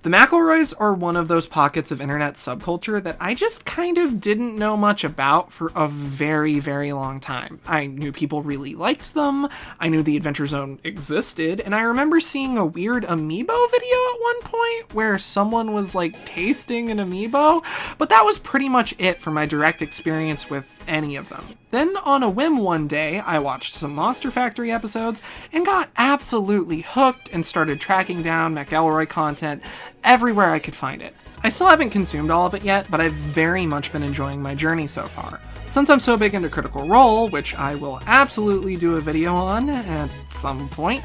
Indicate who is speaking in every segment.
Speaker 1: The McElroys are one of those pockets of internet subculture that I just kind of didn't know much about for a very, very long time. I knew people really liked them, I knew the Adventure Zone existed, and I remember seeing a weird amiibo video at one point where someone was like tasting an amiibo, but that was pretty much it for my direct experience with any of them. Then on a whim one day, I watched some Monster Factory episodes and got absolutely hooked and started tracking down McElroy content everywhere I could find it. I still haven't consumed all of it yet, but I've very much been enjoying my journey so far. Since I'm so big into Critical Role, which I will absolutely do a video on at some point,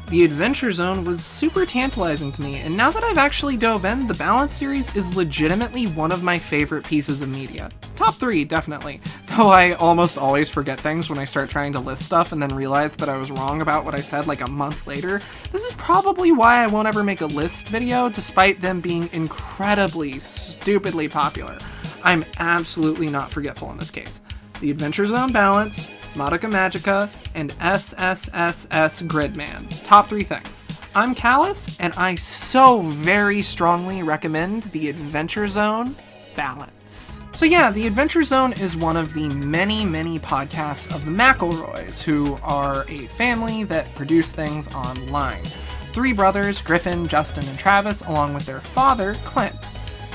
Speaker 1: the Adventure Zone was super tantalizing to me, and now that I've actually dove in, the Balance series is legitimately one of my favorite pieces of media. Top 3, definitely. Though I almost always forget things when I start trying to list stuff and then realize that I was wrong about what I said like a month later. This is probably why I won't ever make a list video, despite them being incredibly, stupidly popular. I'm absolutely not forgetful in this case. The Adventure Zone Balance, Modica Magica, and SSSS Gridman. Top 3 things. I'm Kalice, and I so very strongly recommend the Adventure Zone Balance. So yeah, the Adventure Zone is one of the many, many podcasts of the McElroys, who are a family that produce things online. 3 brothers, Griffin, Justin, and Travis, along with their father, Clint.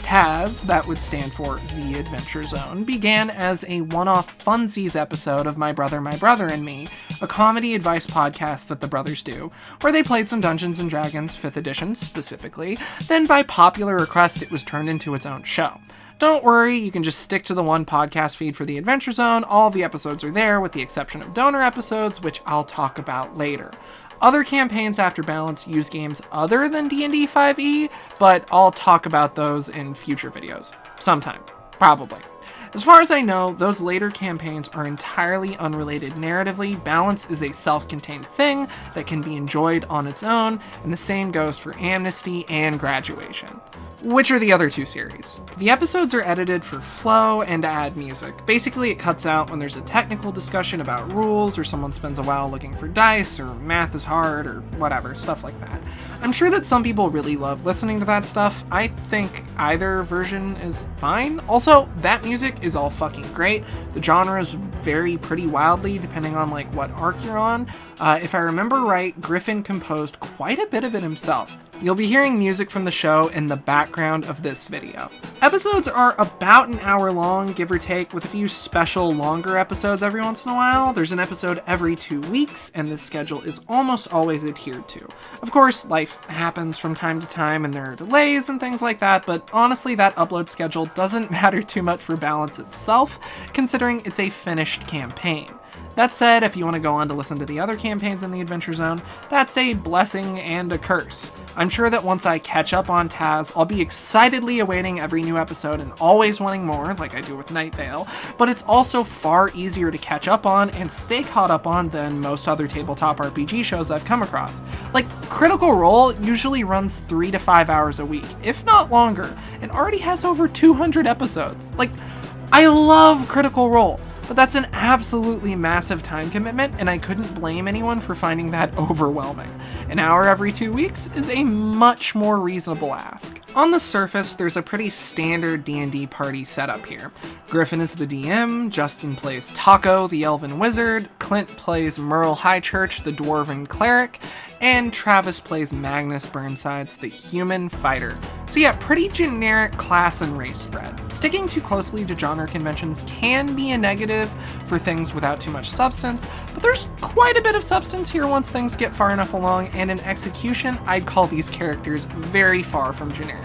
Speaker 1: TAZ, that would stand for The Adventure Zone, began as a one-off funsies episode of My Brother, and Me, a comedy advice podcast that the brothers do, where they played some Dungeons & Dragons 5th edition specifically, then by popular request it was turned into its own show. Don't worry, you can just stick to the one podcast feed for The Adventure Zone. All the episodes are there, with the exception of donor episodes, which I'll talk about later. Other campaigns after Balance use games other than D&D 5e, but I'll talk about those in future videos. Sometime. Probably. As far as I know, those later campaigns are entirely unrelated narratively. Balance is a self-contained thing that can be enjoyed on its own, and the same goes for Amnesty and Graduation, which are the other 2 series. The episodes are edited for flow and to add music. Basically, it cuts out when there's a technical discussion about rules, or someone spends a while looking for dice, or math is hard, or whatever, stuff like that. I'm sure that some people really love listening to that stuff. I think either version is fine. Also, that music is all fucking great. The genres vary pretty wildly depending on like what arc you're on. If I remember right, Griffin composed quite a bit of it himself. You'll be hearing music from the show in the background of this video. Episodes are about an hour long, give or take, with a few special longer episodes every once in a while. There's an episode every 2 weeks, and this schedule is almost always adhered to. Of course, life happens from time to time, and there are delays and things like that, but honestly, that upload schedule doesn't matter too much for Balance itself, considering it's a finished campaign. That said, if you want to go on to listen to the other campaigns in the Adventure Zone, that's a blessing and a curse. I'm sure that once I catch up on TAZ, I'll be excitedly awaiting every new episode and always wanting more, like I do with Night Vale, but it's also far easier to catch up on and stay caught up on than most other tabletop RPG shows I've come across. Like, Critical Role usually runs 3 to 5 hours a week, if not longer, and already has over 200 episodes. Like, I love Critical Role, but that's an absolutely massive time commitment, and I couldn't blame anyone for finding that overwhelming. An hour every 2 weeks is a much more reasonable ask. On the surface, there's a pretty standard D&D party setup here. Griffin is the DM, Justin plays Taco, the Elven Wizard, Clint plays Merle Highchurch, the Dwarven Cleric, and Travis plays Magnus Burnsides, the Human Fighter. So yeah, pretty generic class and race spread. Sticking too closely to genre conventions can be a negative for things without too much substance, but there's quite a bit of substance here once things get far enough along, and in execution, I'd call these characters very far from generic.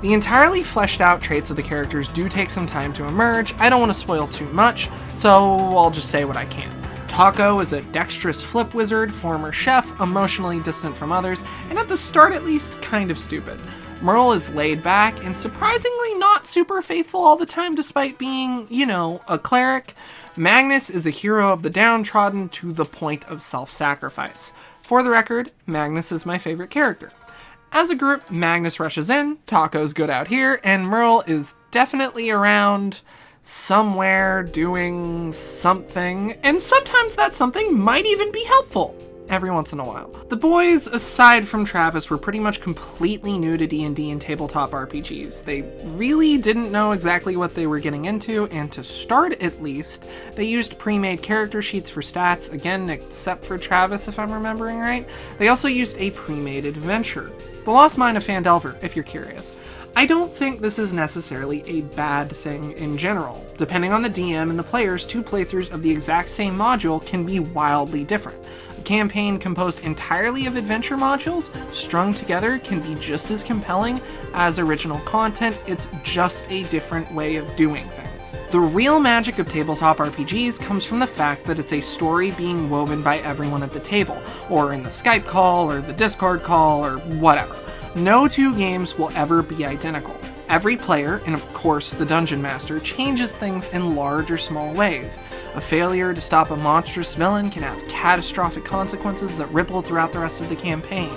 Speaker 1: The entirely fleshed out traits of the characters do take some time to emerge. I don't want to spoil too much, so I'll just say what I can. Taco is a dexterous flip wizard, former chef, emotionally distant from others, and at the start at least, kind of stupid. Merle is laid back and surprisingly not super faithful all the time despite being, you know, a cleric. Magnus is a hero of the downtrodden to the point of self-sacrifice. For the record, Magnus is my favorite character. As a group, Magnus rushes in, Taco's good out here, and Merle is definitely around somewhere doing something, and sometimes that something might even be helpful. every once in a while. The boys, aside from Travis, were pretty much completely new to D&D and tabletop RPGs. They really didn't know exactly what they were getting into, and to start at least, they used pre-made character sheets for stats, again, except for Travis, if I'm remembering right. They also used a pre-made adventure. The Lost Mine of Phandelver, if you're curious. I don't think this is necessarily a bad thing in general. Depending on the DM and the players, 2 playthroughs of the exact same module can be wildly different. A campaign composed entirely of adventure modules, strung together, can be just as compelling as original content. It's just a different way of doing things. The real magic of tabletop RPGs comes from the fact that it's a story being woven by everyone at the table, or in the Skype call, or the Discord call, or whatever. No 2 games will ever be identical. Every player, and of course the Dungeon Master, changes things in large or small ways. A failure to stop a monstrous villain can have catastrophic consequences that ripple throughout the rest of the campaign,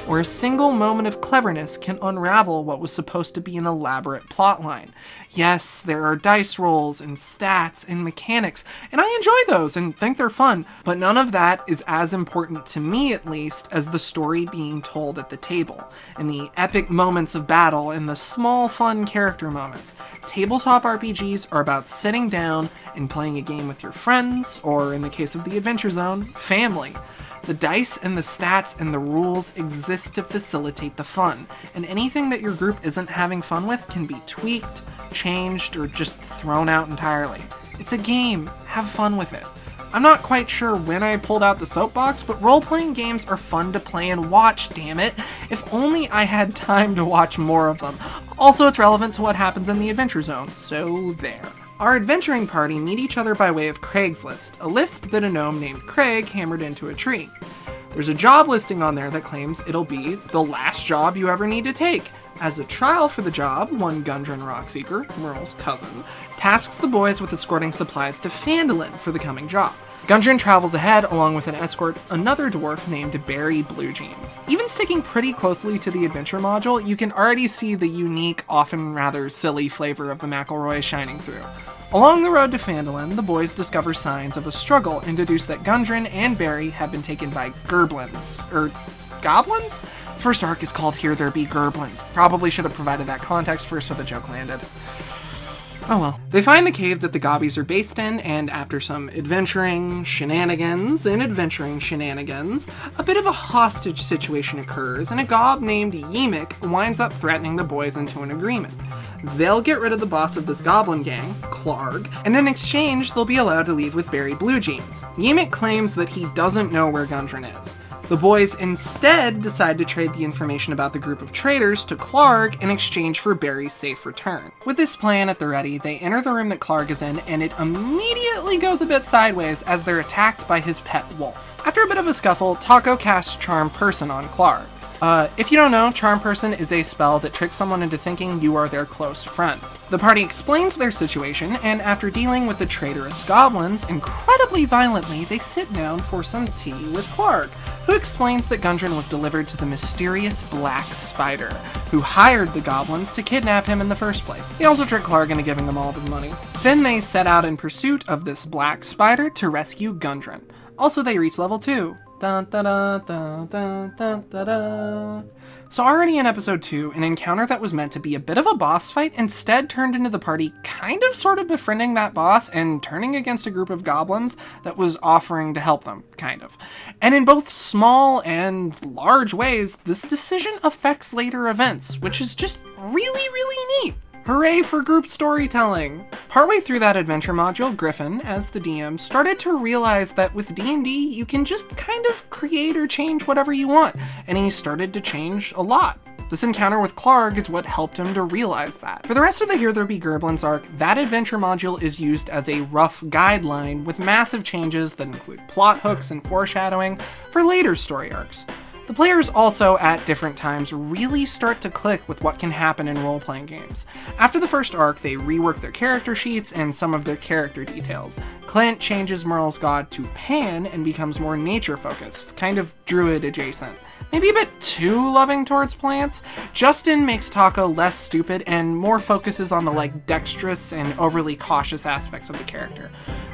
Speaker 1: or a single moment of cleverness can unravel what was supposed to be an elaborate plotline. Yes, there are dice rolls and stats and mechanics, and I enjoy those and think they're fun, but none of that is as important to me, at least, as the story being told at the table, and the epic moments of battle and the small fun character moments. Tabletop RPGs are about sitting down and playing a game with your friends, or in the case of the Adventure Zone, family. The dice and the stats and the rules exist to facilitate the fun, and anything that your group isn't having fun with can be tweaked, changed, or just thrown out entirely. It's a game, have fun with it. I'm not quite sure when I pulled out the soapbox, but role-playing games are fun to play and watch, damn it. If only I had time to watch more of them. Also, it's relevant to what happens in the Adventure Zone, so there. Our adventuring party meet each other by way of Craigslist, a list that a gnome named Craig hammered into a tree. There's a job listing on there that claims it'll be the last job you ever need to take. As a trial for the job, one Gundren Rockseeker, Merle's cousin, tasks the boys with escorting supplies to Phandalin for the coming job. Gundren travels ahead along with an escort, another dwarf named Barry Bluejeans. Even sticking pretty closely to the adventure module, you can already see the unique, often rather silly flavor of the McElroy shining through. Along the road to Phandalin, the boys discover signs of a struggle and deduce that Gundren and Barry have been taken by Gerblins. Goblins? The first arc is called Here There Be Gerblins. Probably should have provided that context first so the joke landed. Oh well. They find the cave that the Gobbies are based in, and after some adventuring shenanigans, a bit of a hostage situation occurs, and a gob named Yemik winds up threatening the boys into an agreement. They'll get rid of the boss of this goblin gang, Clarg, and in exchange they'll be allowed to leave with Barry Bluejeans. Yemik claims that he doesn't know where Gundren is. The boys instead decide to trade the information about the group of traitors to Clarg in exchange for Barry's safe return. With this plan at the ready, they enter the room that Clarg is in, and it immediately goes a bit sideways as they're attacked by his pet wolf. After a bit of a scuffle, Taco casts Charm Person on Clarg. If you don't know, Charm Person is a spell that tricks someone into thinking you are their close friend. The party explains their situation, and after dealing with the traitorous goblins incredibly violently, they sit down for some tea with Clarg, who explains that Gundren was delivered to the mysterious Black Spider, who hired the goblins to kidnap him in the first place. He also tricked Clarg into giving them all the money. Then they set out in pursuit of this Black Spider to rescue Gundren. Also, they reach level 2. Dun, da, da, da, da, da, da, da. So already in episode 2, an encounter that was meant to be a bit of a boss fight instead turned into the party kind of sort of befriending that boss and turning against a group of goblins that was offering to help them, kind of. And in both small and large ways, this decision affects later events, which is just really neat. Hooray for group storytelling! Partway through that adventure module, Griffin, as the DM, started to realize that with D&D, you can just kind of create or change whatever you want, and he started to change a lot. This encounter with Clarg is what helped him to realize that. For the rest of the Here There Be Gerblins arc, that adventure module is used as a rough guideline with massive changes that include plot hooks and foreshadowing for later story arcs. The players also, at different times, really start to click with what can happen in role-playing games. After the first arc, they rework their character sheets and some of their character details. Clint changes Merle's god to Pan and becomes more nature-focused, kind of druid-adjacent. maybe a bit too loving towards plants. Justin makes Taco less stupid and more focuses on the dexterous and overly cautious aspects of the character.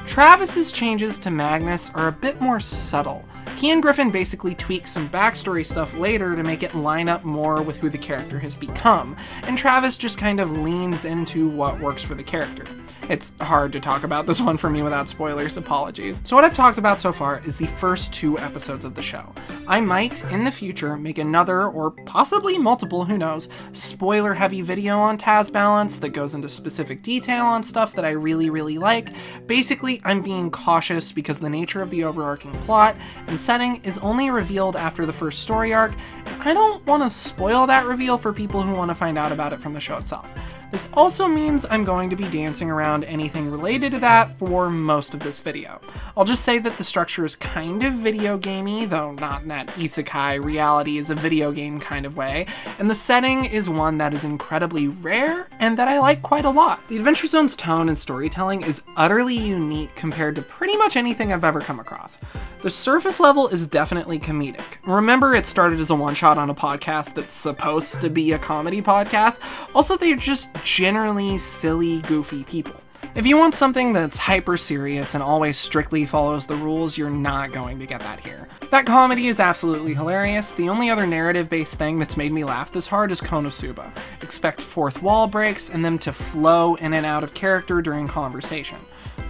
Speaker 1: Travis's changes to Magnus are a bit more subtle. He and Griffin basically tweak some backstory stuff later to make it line up more with who the character has become, and Travis just kind of leans into what works for the character. It's hard to talk about this one for me without spoilers, apologies. So what I've talked about so far is the first 2 episodes of the show. I might, in the future, make another, or possibly multiple, who knows, spoiler-heavy video on TAZ Balance that goes into specific detail on stuff that I really, really like. Basically, I'm being cautious because the nature of the overarching plot and setting is only revealed after the first story arc, and I don't want to spoil that reveal for people who want to find out about it from the show itself. This also means I'm going to be dancing around anything related to that for most of this video. I'll just say that the structure is kind of video gamey, though not in that isekai reality is a video game kind of way, and the setting is one that is incredibly rare and that I like quite a lot. The Adventure Zone's tone and storytelling is utterly unique compared to pretty much anything I've ever come across. The surface level is definitely comedic. Remember, it started as a one-shot on a podcast that's supposed to be a comedy podcast. Also, they're just generally silly, goofy people. If you want something that's hyper serious and always strictly follows the rules, you're not going to get that here. That comedy is absolutely hilarious. The only other narrative-based thing that's made me laugh this hard is Konosuba. Expect fourth wall breaks and them to flow in and out of character during conversation.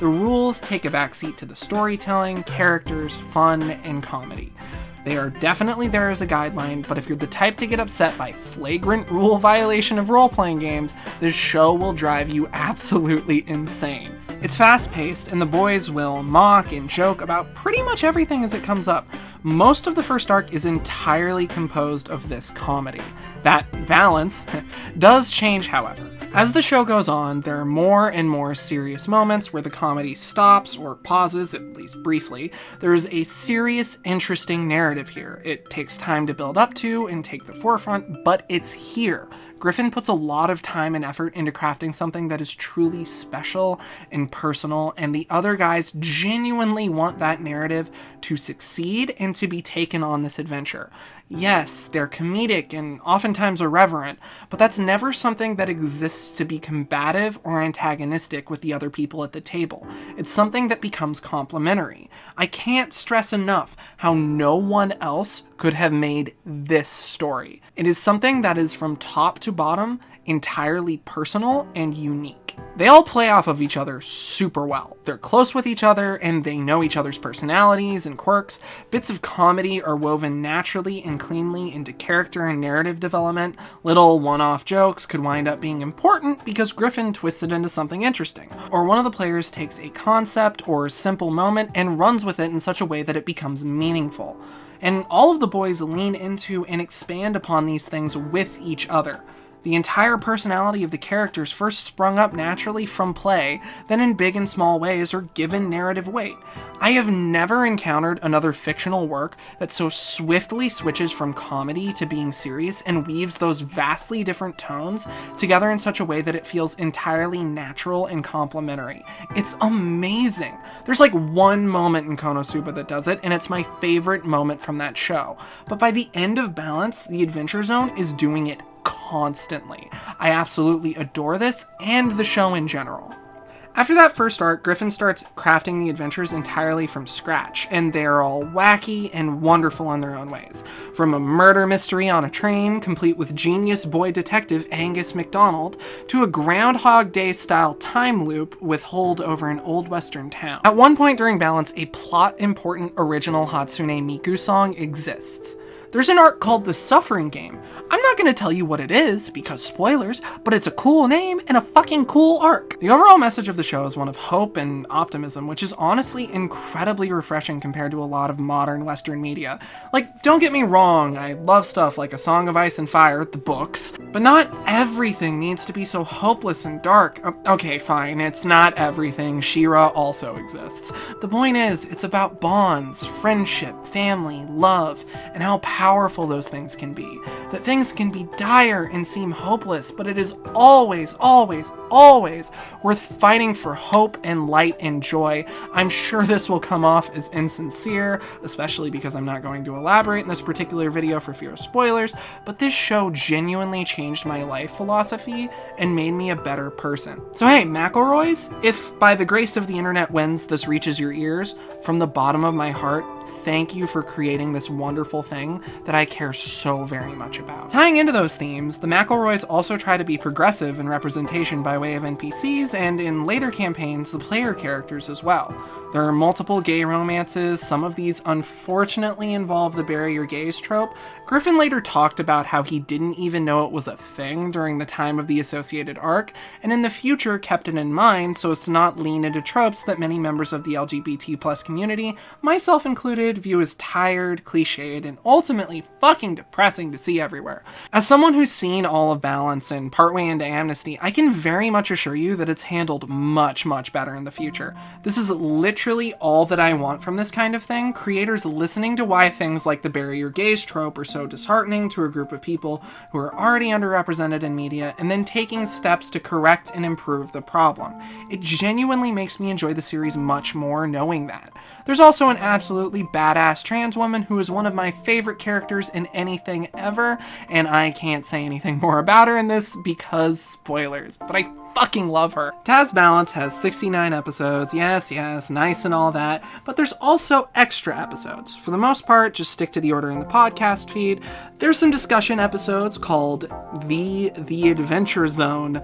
Speaker 1: The rules take a backseat to the storytelling, characters, fun, and comedy. They are definitely there as a guideline, but if you're the type to get upset by flagrant rule violation of role-playing games, this show will drive you absolutely insane. It's fast-paced, and the boys will mock and joke about pretty much everything as it comes up. Most of the first arc is entirely composed of this comedy. That balance does change, however. As the show goes on, there are more and more serious moments where the comedy stops or pauses, at least briefly. There is a serious, interesting narrative here. It takes time to build up to and take the forefront, but it's here. Griffin puts a lot of time and effort into crafting something that is truly special and personal, and the other guys genuinely want that narrative to succeed and to be taken on this adventure. Yes, they're comedic and oftentimes irreverent, but that's never something that exists to be combative or antagonistic with the other people at the table. It's something that becomes complementary. I can't stress enough how no one else could have made this story. It is something that is from top to bottom entirely personal and unique. They all play off of each other super well. They're close with each other and they know each other's personalities and quirks. Bits of comedy are woven naturally and cleanly into character and narrative development. Little one-off jokes could wind up being important because Griffin twists it into something interesting. Or one of the players takes a concept or simple moment and runs with it in such a way that it becomes meaningful. And all of the boys lean into and expand upon these things with each other. The entire personality of the characters first sprung up naturally from play, then in big and small ways are given narrative weight. I have never encountered another fictional work that so swiftly switches from comedy to being serious and weaves those vastly different tones together in such a way that it feels entirely natural and complementary. It's amazing. There's like one moment in Konosuba that does it, and it's my favorite moment from that show. But by the end of Balance, the Adventure Zone is doing it constantly. I absolutely adore this and the show in general. After that first arc, Griffin starts crafting the adventures entirely from scratch, and they're all wacky and wonderful in their own ways. From a murder mystery on a train, complete with genius boy detective Angus MacDonald, to a Groundhog Day-style time loop with hold over an old western town. At one point during Balance, a plot-important original Hatsune Miku song exists. There's an arc called The Suffering Game. I'm not going to tell you what it is, because spoilers, but it's a cool name and a fucking cool arc. The overall message of the show is one of hope and optimism, which is honestly incredibly refreshing compared to a lot of modern Western media. Like, don't get me wrong, I love stuff like A Song of Ice and Fire, the books, but not everything needs to be so hopeless and dark. Okay, fine, it's not everything. She-Ra also exists. The point is, it's about bonds, friendship, family, love, and how powerful those things can be, that things can be dire and seem hopeless, but it is always, always, always worth fighting for hope and light and joy. I'm sure this will come off as insincere, especially because I'm not going to elaborate in this particular video for fear of spoilers, but this show genuinely changed my life philosophy and made me a better person. So hey, McElroys, if by the grace of the internet wins this reaches your ears, from the bottom of my heart, thank you for creating this wonderful thing that I care so very much about. Tying into those themes, the McElroys also try to be progressive in representation by way of NPCs, and in later campaigns, the player characters as well. There are multiple gay romances. Some of these unfortunately involve the bury your gays trope. Griffin later talked about how he didn't even know it was a thing during the time of the associated arc, and in the future kept it in mind so as to not lean into tropes that many members of the LGBT+ community, myself included, view as tired, cliched, and ultimately fucking depressing to see everywhere. As someone who's seen all of Balance and partway into Amnesty, I can very much assure you that it's handled much, much better in the future. This is literally all that I want from this kind of thing, creators listening to why things like the bury your gays trope are so disheartening to a group of people who are already underrepresented in media, and then taking steps to correct and improve the problem. It genuinely makes me enjoy the series much more knowing that. There's also an absolutely badass trans woman who is one of my favorite characters in anything ever, and I can't say anything more about her in this because spoilers, but I fucking love her. TAZ Balance has 69 episodes, yes, nice and all that, but there's also extra episodes. For the most part, just stick to the order in the podcast feed. There's some discussion episodes called the Adventure Zone,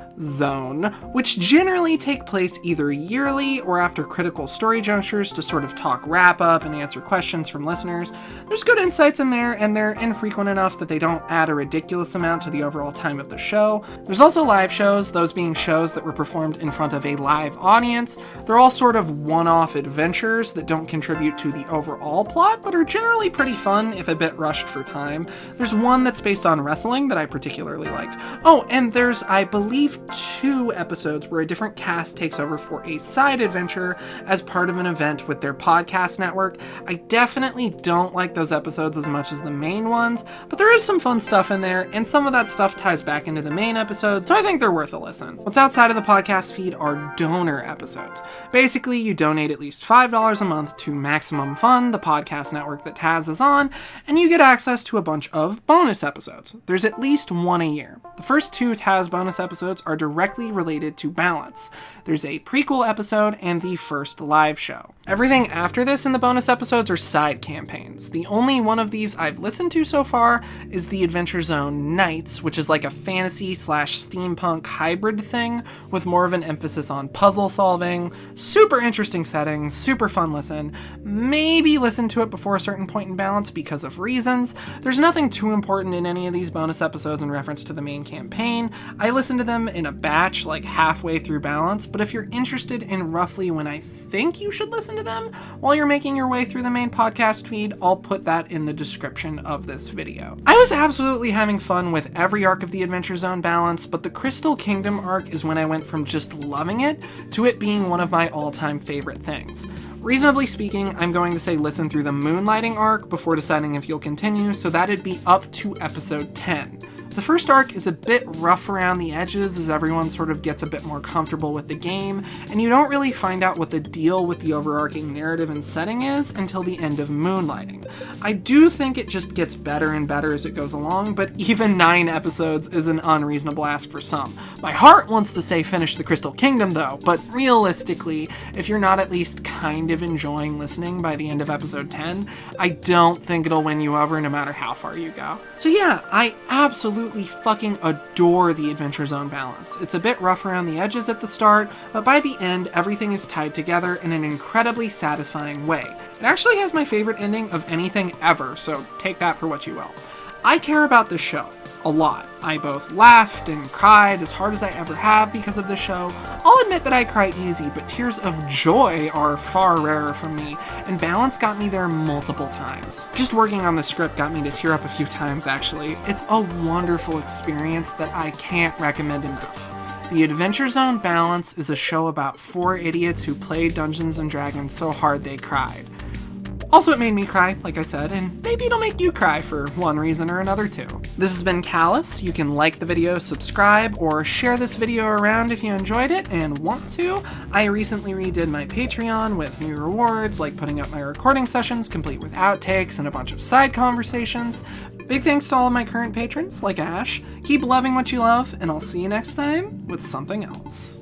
Speaker 1: which generally take place either yearly or after critical story junctures to sort of talk wrap up and answer questions from listeners. There's good insights in there, and they're infrequent enough that they don't add a ridiculous amount to the overall time of the show. There's also live shows, those being shows that were performed in front of a live audience. They're all sort of one-off adventures that don't contribute to the overall plot, but are generally pretty fun, if a bit rushed for time. There's one that's based on wrestling that I particularly liked. Oh, and there's, I believe, 2 episodes where a different cast takes over for a side adventure as part of an event with their podcast network. I definitely don't like those episodes as much as the main ones, but there is some fun stuff in there, and some of that stuff ties back into the main episode, so I think they're worth a listen. What's outside of the podcast feed are donor episodes. Basically, you donate at least $5 a month to Maximum Fun, the podcast network that Taz is on, and you get access to a bunch of bonus episodes. There's at least one a year. The first 2 Taz bonus episodes are directly related to Balance. There's a prequel episode and the first live show. Everything after this in the bonus episodes are side campaigns. The only one of these I've listened to so far is the Adventure Zone Nights, which is like a fantasy/steampunk hybrid thing with more of an emphasis on puzzle solving. Super interesting settings, super fun listen. Maybe listen to it before a certain point in Balance because of reasons. There's nothing too important in any of these bonus episodes in reference to the main campaign. I listened to them in a batch like halfway through Balance, but if you're interested in roughly when I think you should listen to them while you're making your way through the main podcast feed, I'll put that in the description of this video. I was absolutely having fun with every arc of the Adventure Zone Balance, but the Crystal Kingdom arc is when I went from just loving it to it being one of my all-time favorite things. Reasonably speaking, I'm going to say listen through the Moonlighting arc before deciding if you'll continue, so that'd be up to episode 10. The first arc is a bit rough around the edges as everyone sort of gets a bit more comfortable with the game, and you don't really find out what the deal with the overarching narrative and setting is until the end of Moonlighting. I do think it just gets better and better as it goes along, but even 9 episodes is an unreasonable ask for some. My heart wants to say finish the Crystal Kingdom though, but realistically, if you're not at least kind of enjoying listening by the end of episode 10, I don't think it'll win you over no matter how far you go. So yeah, I absolutely fucking adore the Adventure Zone Balance. It's a bit rough around the edges at the start, but by the end, everything is tied together in an incredibly satisfying way. It actually has my favorite ending of anything ever, so take that for what you will. I care about this show a lot. I both laughed and cried as hard as I ever have because of the show. I'll admit that I cry easy, but tears of joy are far rarer from me, and Balance got me there multiple times. Just working on the script got me to tear up a few times, actually. It's a wonderful experience that I can't recommend enough. The Adventure Zone Balance is a show about 4 idiots who play Dungeons & Dragons so hard they cried. Also, it made me cry, like I said, and maybe it'll make you cry for one reason or another too. This has been Kalice. You can like the video, subscribe, or share this video around if you enjoyed it and want to. I recently redid my Patreon with new rewards, like putting up my recording sessions complete with outtakes and a bunch of side conversations. Big thanks to all of my current patrons, like Ash. Keep loving what you love, and I'll see you next time with something else.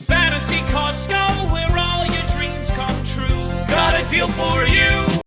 Speaker 2: Fantasy Costco, where all your dreams come true. Got a deal for you.